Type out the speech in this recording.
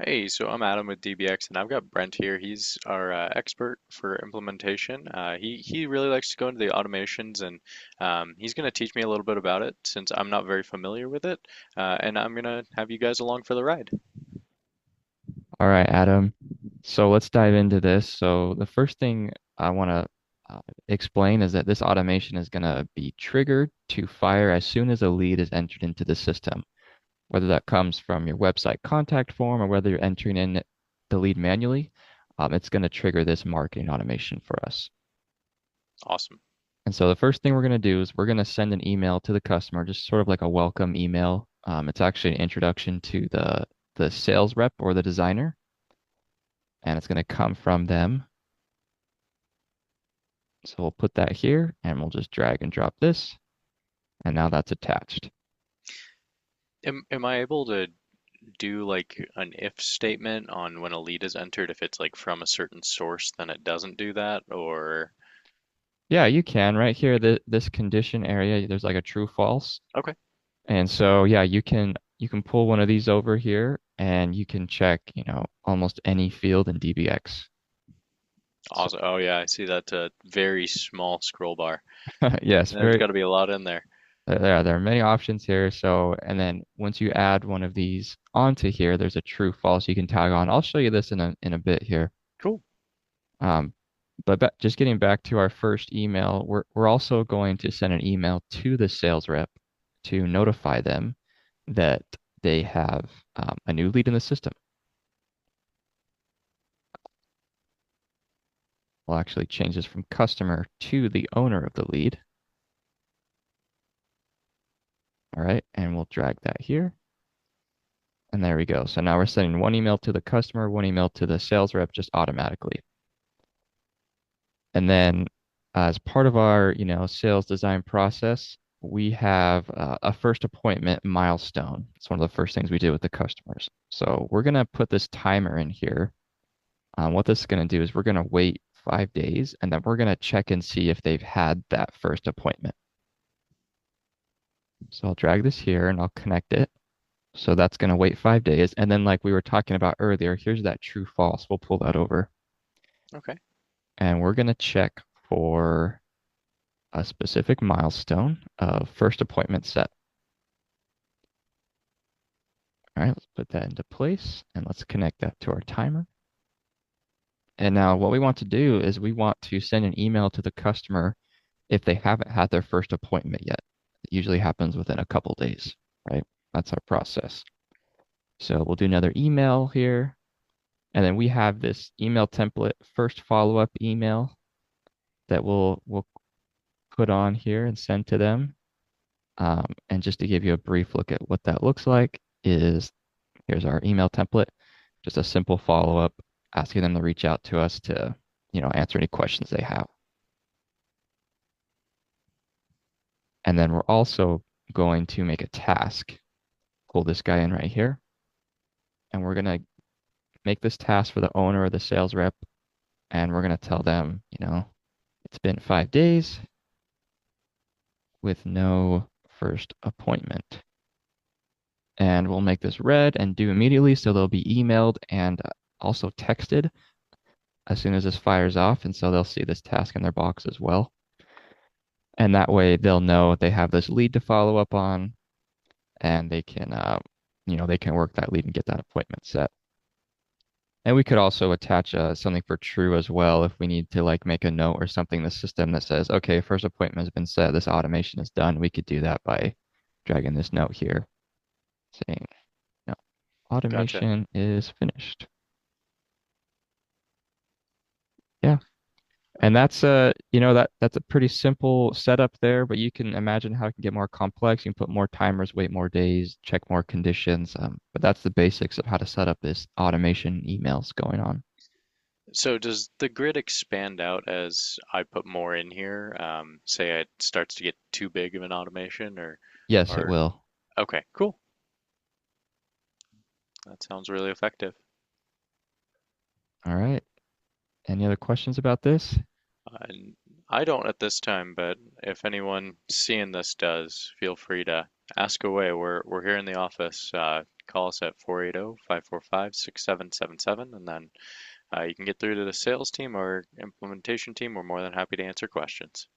Hey, so I'm Adam with DBX, and I've got Brent here. He's our expert for implementation. He really likes to go into the automations, and he's going to teach me a little bit about it since I'm not very familiar with it. And I'm going to have you guys along for the ride. All right, Adam. So let's dive into this. So the first thing I want to explain is that this automation is going to be triggered to fire as soon as a lead is entered into the system, whether that comes from your website contact form or whether you're entering in the lead manually. It's going to trigger this marketing automation for us. Awesome. And so the first thing we're going to do is we're going to send an email to the customer, just sort of like a welcome email. It's actually an introduction to the sales rep or the designer, and it's going to come from them. So we'll put that here and we'll just drag and drop this. And now that's attached. Am I able to do like an if statement on when a lead is entered if it's like from a certain source, then it doesn't do that, or Yeah, you can right here, this condition area, there's like a true false. okay. And so, yeah, you can pull one of these over here and you can check, almost any field in DBX. So, Awesome. Oh yeah, I see that very small scroll bar. yes, There's very, got to be a lot in there. there are many options here. So, and then once you add one of these onto here, there's a true false you can tag on. I'll show you this in a bit here. Cool. Um, but just getting back to our first email, we're also going to send an email to the sales rep to notify them that they have a new lead in the system. We'll actually change this from customer to the owner of the lead. All right, and we'll drag that here. And there we go. So now we're sending one email to the customer, one email to the sales rep just automatically. And then as part of our, sales design process, we have a first appointment milestone. It's one of the first things we do with the customers. So we're going to put this timer in here. What this is going to do is we're going to wait 5 days and then we're going to check and see if they've had that first appointment. So I'll drag this here and I'll connect it. So that's going to wait 5 days. And then like we were talking about earlier, here's that true false. We'll pull that over Okay. and we're going to check for a specific milestone of first appointment set. All right, let's put that into place and let's connect that to our timer. And now what we want to do is we want to send an email to the customer if they haven't had their first appointment yet. It usually happens within a couple days, right? That's our process. So we'll do another email here. And then we have this email template, first follow-up email that we'll put on here and send to them. And just to give you a brief look at what that looks like is here's our email template, just a simple follow-up asking them to reach out to us to, answer any questions they have. And then we're also going to make a task. Pull this guy in right here. And we're going to make this task for the owner or the sales rep. And we're going to tell them, it's been 5 days with no first appointment. And we'll make this red and due immediately. So they'll be emailed and also texted as soon as this fires off. And so they'll see this task in their box as well. And that way they'll know they have this lead to follow up on and they can work that lead and get that appointment set. And we could also attach something for true as well if we need to like make a note or something in the system that says, okay, first appointment has been set, this automation is done. We could do that by dragging this note here saying, no, Gotcha. automation is finished. Yeah. And that's that's a pretty simple setup there, but you can imagine how it can get more complex. You can put more timers, wait more days, check more conditions. But that's the basics of how to set up this automation emails going on. So does the grid expand out as I put more in here? Say it starts to get too big of an automation Yes, it or will. okay, cool. That sounds really effective. All right. Any other questions about this? And I don't at this time, but if anyone seeing this does, feel free to ask away. We're here in the office. call us at 480-545-6777, and then you can get through to the sales team or implementation team. We're more than happy to answer questions.